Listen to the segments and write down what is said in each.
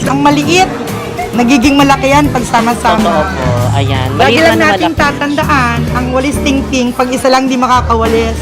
ang maliit, nagiging malaki yan pag Totoo sama-sama. po. Ayan. Lagi Maliit lang man natin malaki. tatandaan, ang walis tingting, pag isa lang di makakawalis.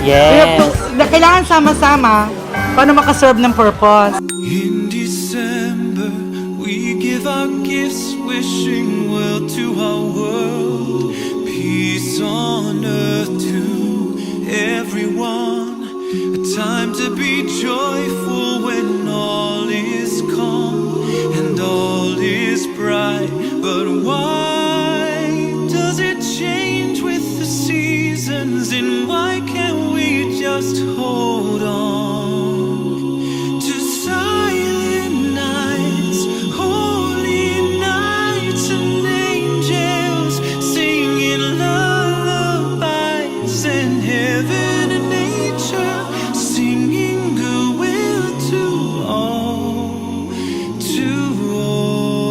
Yes. Kailangan sama-sama para makaserve ng purpose. In December, we give our gifts, wishing well to our world. Peace on earth to everyone. A time to be joyful when all is calm and all is bright. But why does it change with the seasons? And why can't we just hold on to silent nights, holy nights, and angels singing lullabies, and heaven and nature singing goodwill to all, to all.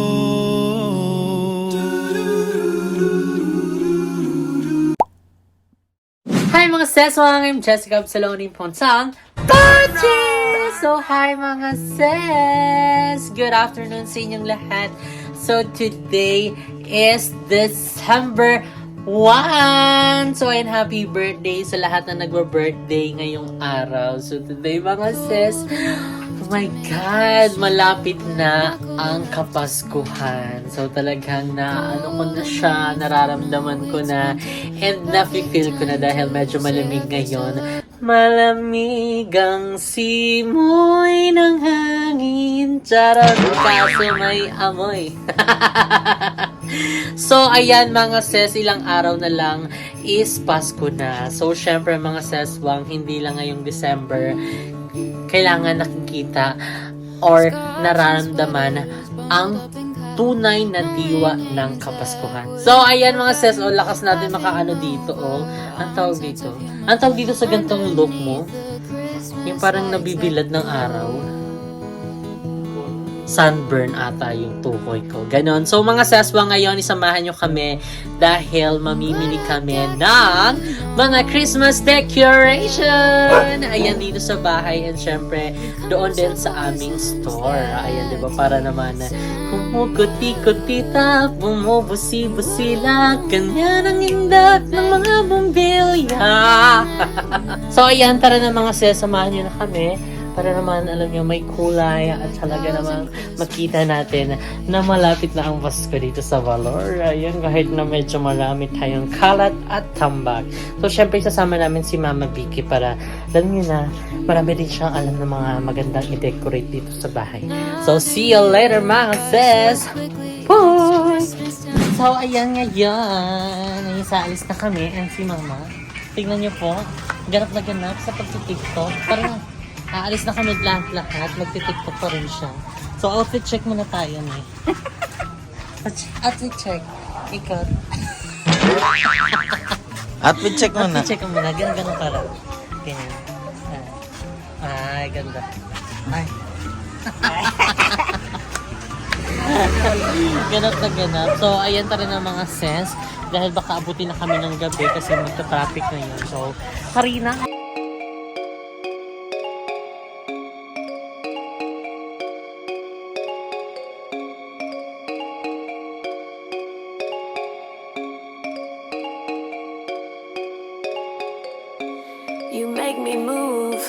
Hi mga ses! I'm Jessica Absaloni Ponsang Pachi! So hi mga ses! Good afternoon sa inyong lahat. So today is December 1! So and happy birthday sa lahat na nagwa-birthday ngayong araw. So today mga ses, oh my God! Malapit na ang Kapaskuhan. So talagang ano ko na siya, nararamdaman ko na, and nafe-feel ko na dahil medyo malamig ngayon. Malamig ang simoy ng hangin, charot, kaso may amoy. So ayan mga ses, ilang araw na lang is Pasko na. So syempre mga seswang, hindi lang ngayong December kailangan nakikita or nararamdaman ang tunay na diwa ng Kapaskuhan. So, ayan mga ses, lakas natin makaano dito, Ang tawag dito? Ang tawag dito sa gantong look mo, yung parang nabibilad ng araw. Sunburn ata yung tukoy ko. Ganon. So, mga seswa ngayon, isamahan nyo kami dahil mamimili kami ng mga Christmas decoration. Ayan, dito sa bahay. And syempre, doon din sa aming store. Ayan, di ba? Para naman kumukuti-kutita, bumubusi-busila, ganyan ang indap ng mga bumbilya. So, ayan, tara na mga ses, samahan nyo na kami. Para naman, alam nyo, may kulay at talaga naman makita natin na malapit na ang Pasko dito sa Valor. Ayan, kahit na medyo marami tayong kalat at tambak. So, syempre, sasama namin si Mama Vicky para, alam nyo na, marami din siyang alam ng mga magandang i-decorate dito sa bahay. So, see you later, mga sis! Bye! So, ayan ngayon. Isaalis na kami. And si Mama, tingnan nyo po, ganap na ganap sa pag-tiktok. Parang, aalis na kami lahat, magti-tiktok pa rin siya. So, outfit check muna tayo, Nay. Outfit check. Ikaw. Outfit check mo na. Outfit check muna. Ganun para. Ganyan. Ay, ganda. Ay. Ganap na ganap. So, ayan ta rin ang mga sense. Dahil baka abutin na kami ng gabi kasi magka-traffic ngayon. So, Karina. You make me move,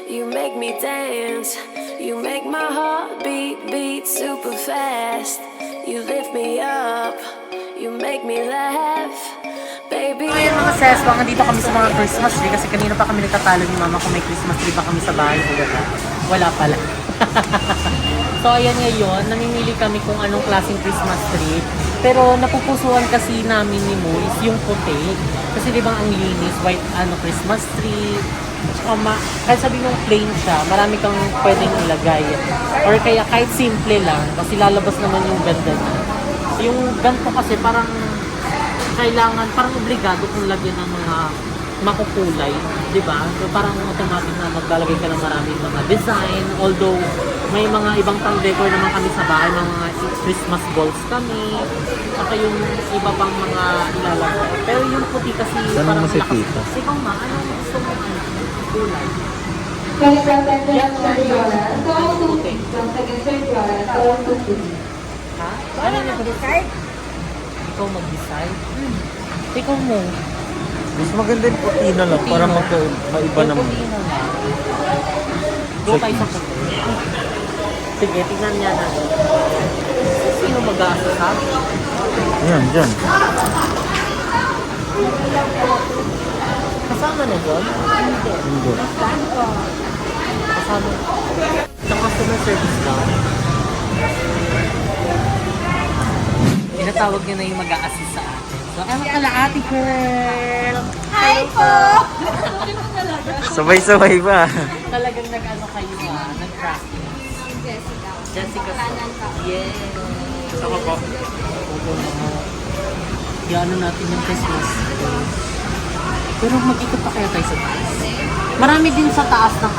you make me dance, you make my heart beat super fast. You lift me up, you make me laugh, baby. Ayun mga ses, dito kami sa mga Christmas tree kasi kanina pa kami nagtatalo ni Mama kung may Christmas tree ba kami sa bahay o wala pala. So ayan ngayon, namimili kami kung anong klaseng Christmas tree. Pero napupusuan kasi namin ni Moise yung puti. Kasi di ba ang linis, white Christmas tree. Kahit sabi mong plain siya, marami kang pwedeng ilagay. Or kaya kahit simple lang, kasi lalabas naman yung ganda niya. Yung ganito kasi parang kailangan, parang obligado kung lagyan ng mga makukulay, di ba? So parang automatic na maglalagay ka ng maraming mga design. Although may mga ibang pang-decor naman kami sa bahay, mga Christmas balls kami, saka yung iba pang mga ilalagay. Pero yung puti kasi saan parang mo si Tita? Ikaw ma, anong gusto mo kulay? Ha? Ano mag-decide? Ikaw mag-decide? Ikaw mo. Mas maganda yung puti na lang para maiba naman. Puti na lang. Go tayo sa puti. Sige, tingnan niya natin. Sino mag-aasa sa? Yan, dyan. Kasama na doon? Hindi. Kasama. Sa customer service daw. Tinatawag niya na yung mag-a-assist sa atin. So, ano pala, ate girl? Hi po! Sabay-sabay ba? Talagang nag-ano kayo nag-practice. Jessica. Yes. Sama po. Oo naman. Iano natin yung Christmas. Pero mag-ikot pa kaya tayo sa taas. Marami din sa taas ng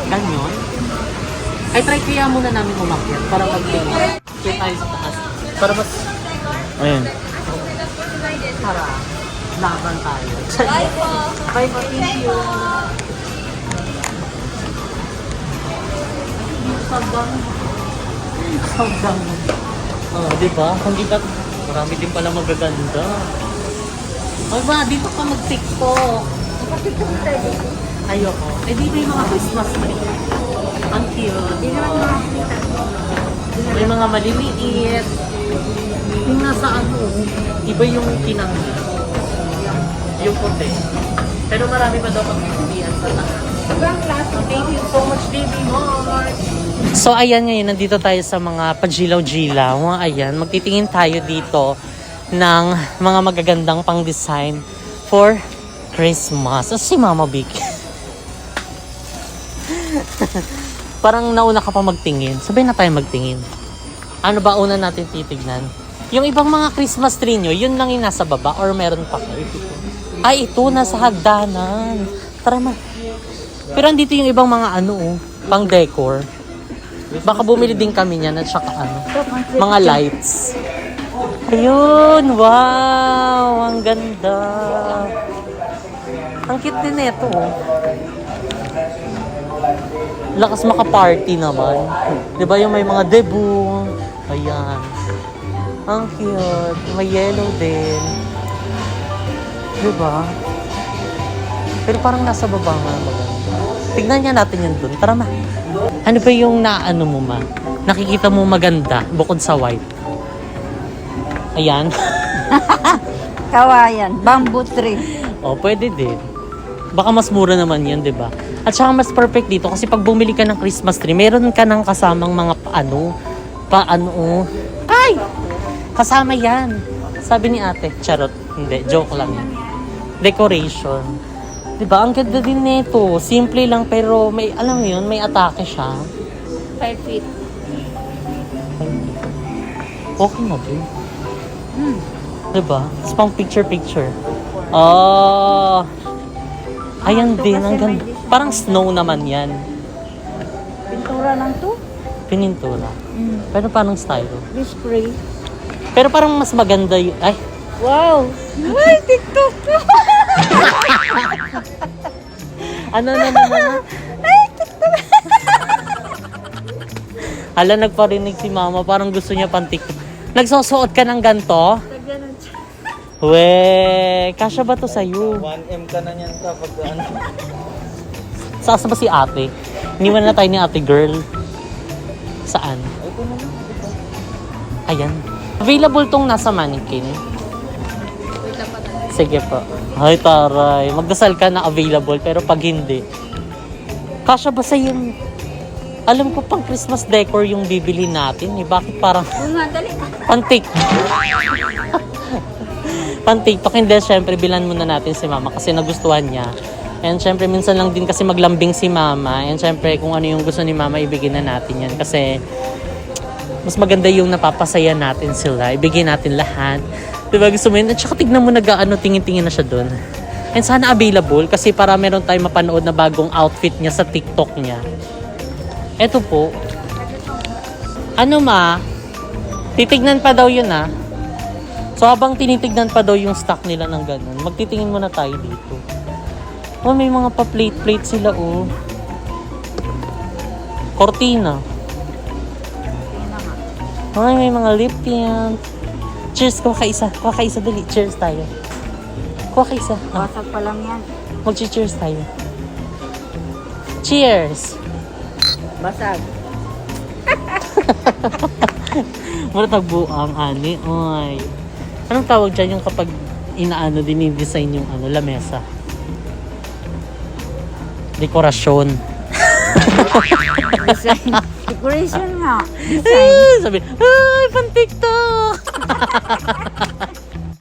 ganyan. Ay, try kaya muna namin umakyat para mag-ikot tayo sa taas. Para mas, Ayan. para laban tayo. Bye po! Bye po, thank you! Sabang. Oh, di ba? Hindi ka, marami din pala magaganda. Ay ba, dito ka mag-tiktok. Ayoko. Eh, dito yung mga Christmas tree. Ang cute. May mga maliliit. Yung nasa iba yung kinang yung puti. Pero marami pa daw pagpipilian sa taas. Thank you so much, baby Mark. So ayan ngayon, nandito tayo sa mga pagilaw-gilaw. Ayan, magtitingin tayo dito ng mga magagandang pang-design for Christmas. Si Mama Vic. Parang nauna ka pa magtingin. Sabay na tayo magtingin. Ano ba una natin titignan? Yung ibang mga Christmas tree nyo, yun lang yung nasa baba or meron pa kayo? Ay, ito, nasa hagdanan. Tara ma. Pero andito yung ibang mga pang decor. Baka bumili din kami niyan at saka mga lights. Ayun, wow, ang ganda. Ang cute din ito. Lakas maka-party naman. 'Di ba yung may mga debut? Ayan. Ang cute. May yellow din. 'Di ba? Pero parang nasa baba nga maganda. Tignan niya natin yun dun. Tara ma. Ano ba yung naano mo ma? Nakikita mo maganda bukod sa white? Ayan. Kawayan, bamboo tree. Oh, pwede din. Baka mas mura naman yan, di ba? At saka mas perfect dito kasi pag bumili ka ng Christmas tree, meron ka ng kasamang mga Ay! Kasama yan. Sabi ni ate. Charot. Hindi, joke lang yan. Decoration. Di ba? Ang ganda din nito. Simple lang pero may, alam mo yun, may atake siya. 5 feet. Okay na din. Diba? It's pang picture-picture. Oh! Ayan din, ang ganda. Parang snow naman yan. Pintura lang to. Pinintura. Pero parang stylo. May spray. Pero parang mas maganda yun. Ay! Wow! Ay, TikTok! Ano na naman? Ay, TikTok! Hala, nagparinig si mama. Parang gusto niya pang TikTok. Nagsusuot ka ng ganito? We, kasya ba to sa'yo? 1M ka na niyan kapag Saan ba si ate? Iniwan na tayo ni ate girl. Saan? Ayan. Available tong nasa mannequin. Sige po. Ay, taray. Magdasal ka na available, pero pag hindi. Kasya ba sa'yo? Alam ko pang Christmas decor yung bibili natin. Eh. Bakit parang Dali. pantik? Pan-TikTok, hindi, syempre bilan muna natin si mama kasi nagustuhan niya. And syempre minsan lang din kasi maglambing si mama. And syempre kung ano yung gusto ni mama, ibigay na natin yan. Kasi mas maganda yung napapasaya natin sila. Ibigay natin lahat. Diba gusto mo yun? At saka tignan mo tingin-tingin na siya dun. And sana available kasi para meron tayong mapanood na bagong outfit niya sa TikTok niya. Eto po. Ano ma? Titignan pa daw yun ah. So habang tinitignan pa daw yung stock nila ng ganun, magtitingin muna tayo dito. Oh, may mga pa-plate sila oh. Cortina. Ay, may mga lip tint. Cheers, kuha ka isa. Kuha ka isa, dali. Cheers tayo. Kuha ka isa. Ah, Basag pa lang yan. mag-cheers tayo. Cheers! Basag. Wala tagbuang, ani. Ay. Anong tawag dyan yung kapag inaano, dinidesign yung ano, lamesa? Dekorasyon. Design. Decoration nga. Ay, sabi, ay, pan-TikTok!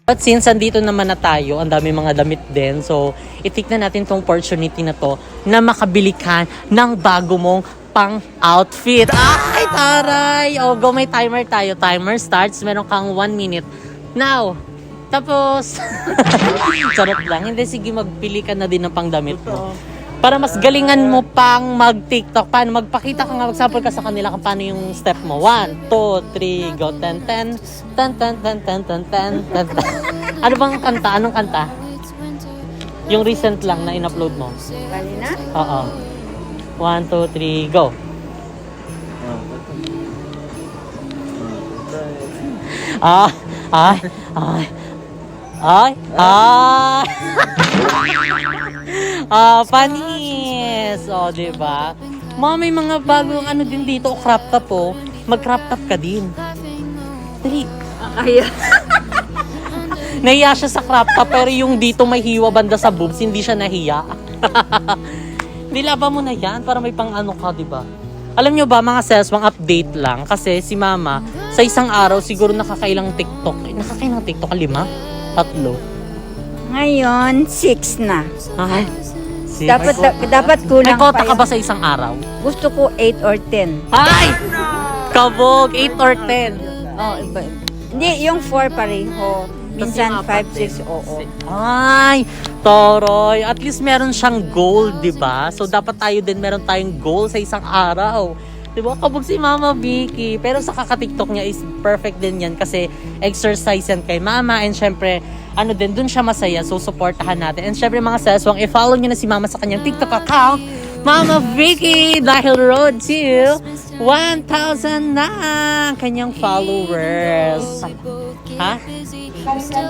But since andito naman na tayo, ang dami mga damit din. So, itiknan natin tong opportunity na to na makabili ka ng bago mong pang-outfit. Ay, taray! O, go, may timer tayo. Timer starts. Meron kang 1 minute. Now! Tapos! Charot lang. Hindi, sige, magpili ka na din ng pang-damit mo. Para mas galingan mo pang mag-TikTok. Paano? Magpakita ka nga, mag-sample ka sa kanila kung paano yung step mo. 1, 2, 3, go. 10, 10. 10, 10, 10, 10, 10, 10, 10. Ano bang kanta? Anong kanta? Yung recent lang na in-upload mo. Kanina? Oo. 1, 2, 3, go. Ah, ay, ay, ay, ay. Ah, panis. O, diba? Mga may mga bagong ano din dito, crop top po. Mag-crop top ka din. Dali. Kaya. Nahiya siya sa crop top, pero yung dito may hiwa banda sa boobs, hindi siya nahiya. Nilaban mo na yan para may pang ano ka, diba? Alam nyo ba, mga sales, mga update lang. Kasi si mama, sa isang araw, siguro nakakailang TikTok. Nakakailang TikTok? 5? 3? Ngayon, 6 na. Ay, Dapat may kulang kota pa ka ba yun. sa isang araw? Gusto ko 8 or 10. Ay! Kabog! 8 or 10? Oh, iba. Hindi, yung 4 pareho. Minsan yung 5, 6, oo. Ay, toroy. At least meron siyang goal, di ba? So, dapat tayo din meron tayong goal sa isang araw. Di ba? Kabog si Mama Vicky. Pero sa kaka-TikTok niya is perfect din yan kasi exercise yan kay Mama. And syempre, ano din, dun siya masaya. So, supportahan natin. And syempre, mga saswang, i-follow niyo na si Mama sa kanyang TikTok account. Mama Vicky! Dahil road to 1,000 na ang kanyang followers. Ha?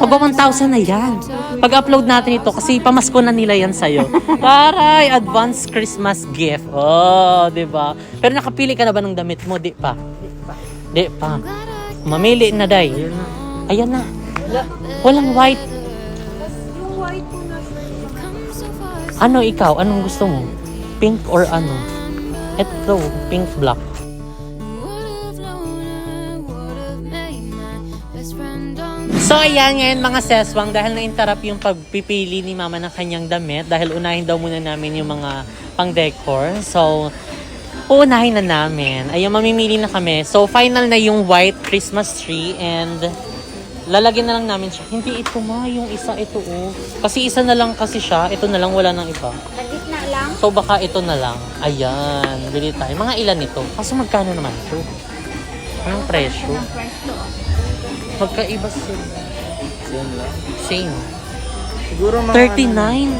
Pag 1,000 na yan. Pag-upload natin ito, kasi pamasko na nila yan sa'yo. Taray, advance Christmas gift. Oh, di ba? Pero nakapili ka na ba ng damit mo? Di pa. Di pa. Mamili na, day. Ayan na. Walang white. Ano ikaw? Anong gusto mo? Pink or ano? Ito, pink black. So ayan ngayon mga seswang, dahil na-interrupt yung pagpipili ni Mama ng kanyang damit dahil unahin daw muna namin yung mga pang-decor. So uunahin na namin. Ayun, mamimili na kami. So final na yung white Christmas tree and lalagyan na lang namin siya. Hindi ito yung isa ito oh. Kasi isa na lang kasi siya. Ito na lang, wala nang iba. Lagit na lang. So baka ito na lang. Ayan, bili tayo. Mga ilan ito? Kaso magkano naman ito? Anong presyo? Magkaiba sila. Yan lang. Same. Siguro mga 39.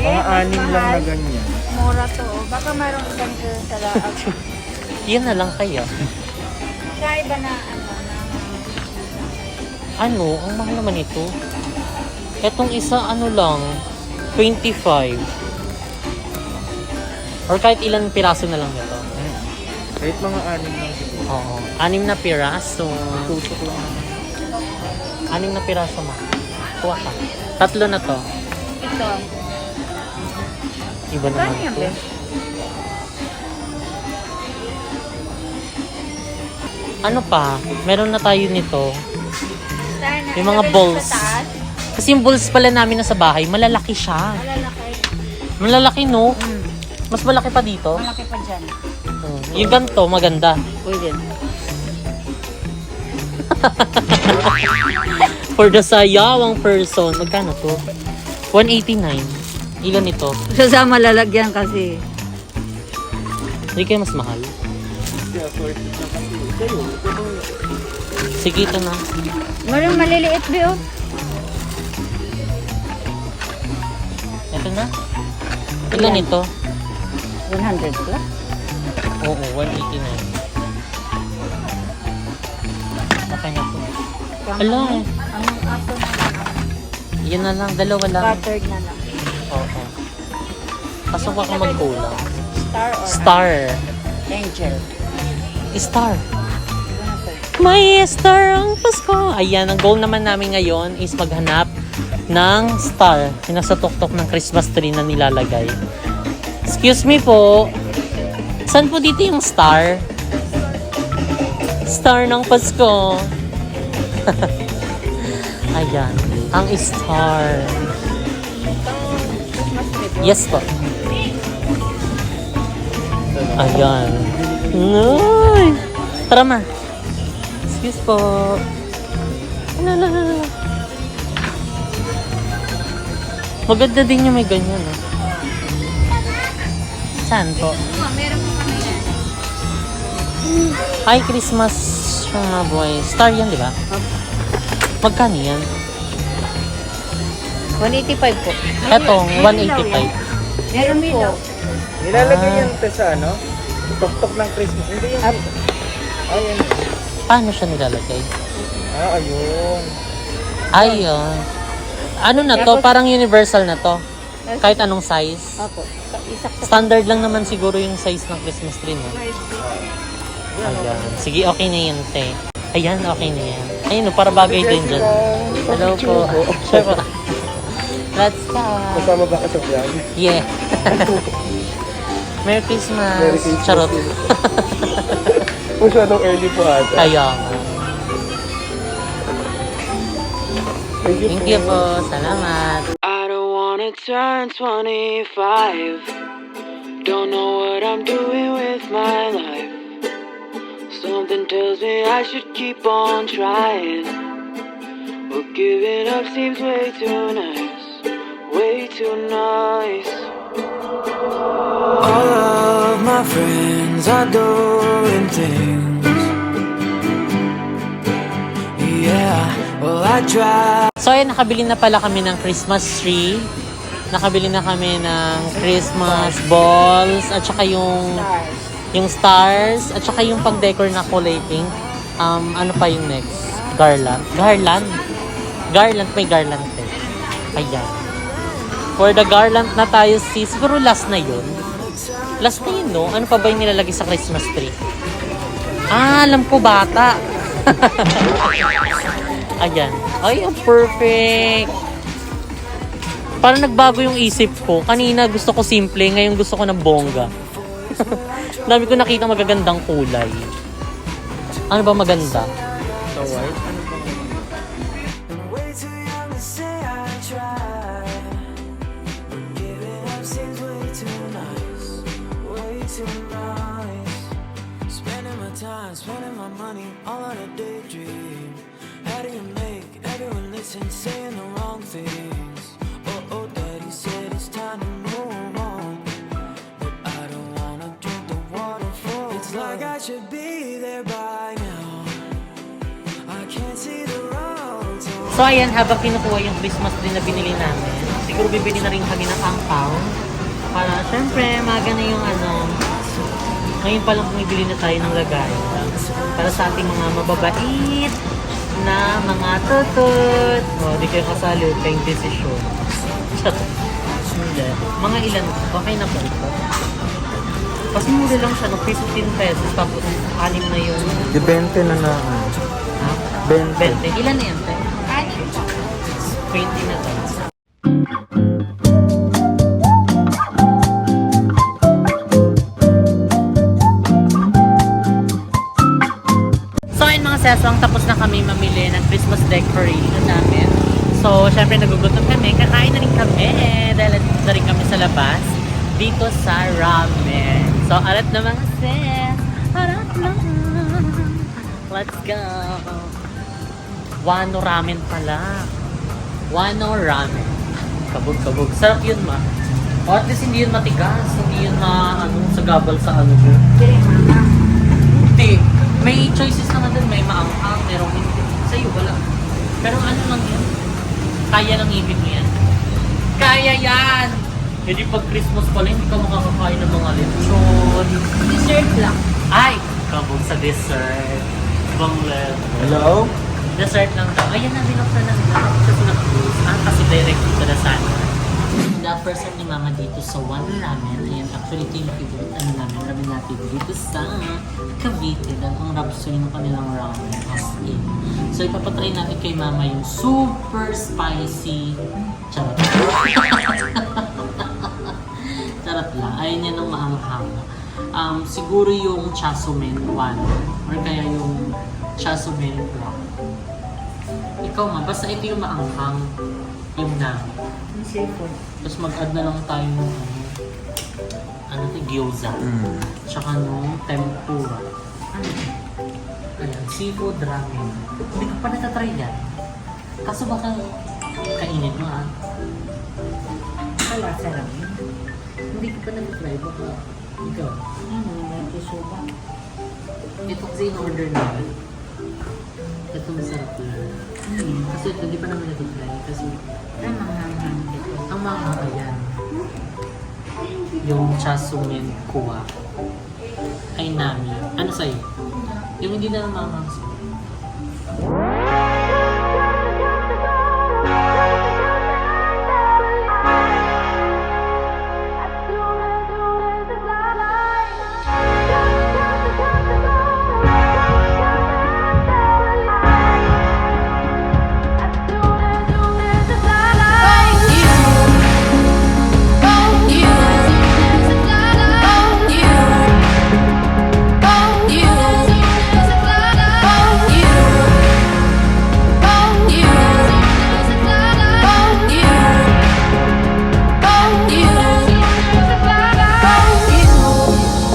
Mga 6 lang na ganyan. Mura to. Baka mayroong isang sa laag. Yan na lang kaya. Siya iba na ano. Ano? Ang mahal naman ito. Etong isa ano lang, 25. Or kahit ilang piraso na lang ito. Kahit mga 6 lang siguro. Oo. 6 na piraso. Tutok lang. 6 na piraso ma. Kuha ka. 3 na to. Ito. Iba naman Paano yan, ito. be? Ano pa? Meron na tayo nito. Sana, Yung mga ilagay balls. sa taas. Kasi yung balls pala namin nasa bahay, malalaki siya. Malalaki. Malalaki no? Mas malaki pa dito. Malaki pa dyan. Yung ganito, maganda. Pwede. For the sayawang person, magkano to? 189. Ilan ito? Sasama lalagyan kasi. Hindi kayo mas mahal? Sige, ito na. Marang maliliit ba yun? Ito na. Ilan ito? 100 plus. Oo, 189. Okay na po. Ala. Ang aso na lang. Yan na lang, dalawa lang. Buttered na lang. Oo. Pasok ako magkulang. Star or Star. angel? Star. May star ang Pasko. Ayan, ang goal naman namin ngayon is maghanap ng star. Yung nasa tuktok ng Christmas tree na nilalagay. Excuse me po. Saan po dito yung star? Star ng Pasko. Ayan, ang star. Yes po. Ayan. Noy! Tara ma. Excuse po. Ala. Maganda din yung may ganyan, no? Saan po? Meron po kami yan. Hi, Christmas mga boy. Star yan, di ba? Magkano yan? 185 po. Etong 185. Meron po. Nilalagay yan te sa ano? Tok-tok ng Christmas. Hindi yan. Ayun. Paano siya nilalagay? Ayun. Ayun. Ano na to? Parang universal na to. Kahit anong size. Opo. Isakto. Standard lang naman siguro yung size ng Christmas tree, no? Ayan. Sige, okay na yan, te. Ayan, okay na yan. Ayun, no, para bagay din dyan. Hello po. Sure po. Let's go. Kasama ba ka sa vlog? Yeah. Merry Christmas. Merry Christmas. Charot. Masyadong early po ata. Kaya nga. Thank you Thank you po. Salamat. I don't wanna turn 25. Don't know what I'm doing with my life. Something tells me I should keep on trying. But giving up seems way too nice. Way too nice. All of my friends are doing things. Yeah, well I try. So ayun, nakabili na pala kami ng Christmas tree. Nakabili na kami ng Christmas balls at saka yung stars at saka yung pang-decor na kulay pink. Ano pa yung next? Garland. Garland, may garland eh. Ayan. For the garland na tayo, siguro last na yun. Last na yun, no? Ano pa ba yung nilalagay sa Christmas tree? Alam ko, bata. Ayan. Ay, ang perfect. Parang nagbago yung isip ko. Kanina gusto ko simple, ngayon gusto ko ng bongga. Dami ko nakita magagandang kulay. Ano ba maganda? So white? Way too young to say I tried. Giving up seems way too nice. Way too nice. Spending my time, spending my money all on a daydream. How do you make everyone listen saying the wrong things? Oh, daddy said it's time to move on. But I don't wanna drink the waterfall. It's like I should be there by now. I can't see the road. So ayan, habang kinukuha yung Christmas tree na binili namin, siguro bibili na rin kami ng angpaw. Para syempre, maga na yung ngayon pa lang bumibili na tayo ng lagay. Para sa ating mga mababait na mga tutut. Di kayo kasali, kayong desisyon. Hindi. Mga ilan, okay na po ito. Kasi mura lang siya, 15 pesos, tapos 6 na yung... Di 20 na na. Ha? 20. Ilan na yan, te? 20 na to. So ayun mga sesong, tapos na kami mamili ng Christmas decoration namin. So syempre nagugutom kami, kakain na rin kami dahil na rin kami sa labas dito sa ramen. So alat na mga sis, alat na. Let's go. Wano ramen pala. Wano ramen. Kabog. Sarap yun, ma. O at least hindi yun matigas. Hindi yun sagabal sa ano mo. Hindi. May choices naman din. May maanghang, merong hindi. Sa'yo, wala. Pero ano lang yan? Kaya lang ibig mo yan. Kaya yan! Hindi pag Christmas pala, hindi ka makakakain ng mga lechon. Dessert lang. dessert. Bonglet. Hello? Dessert lang daw. Ayan na, binuksan na nila. Kasi na-close. Kasi direct dito na sana. The first time ni Mama dito sa One Ramen. Ayan, actually ito yung favorite ramen natin dito sa Cavite. Dahil ang rabsoy ng kanilang ramen as in. So ipapatry natin kay Mama yung super spicy. Charot. Charot lang. Ayaw niya ng maanghang. Siguro yung Chasumen 1 or kaya yung Chasumen 2. Ikaw ma, basta ito yung maanghang. Yung nami. Yung seafood. Tapos mag-add na lang tayo ng ano ito, gyoza. Tsaka nung tempura. Ayan, seafood ramen. Hindi ko pa natatry yan. Kaso baka kainin mo ah. Wala, sarap. Hindi ko pa natatry. Baka ikaw. Ano, may kisuba. Ito kasi in-order namin. Ito masarap lang. Kasi ito, hindi pa namin natatry. Kasi Ay, manghang dito. ang mga ayan. Yung Chasumen Kuwa ay nami. Ano sa'yo? Yung hindi na namamang sa'yo.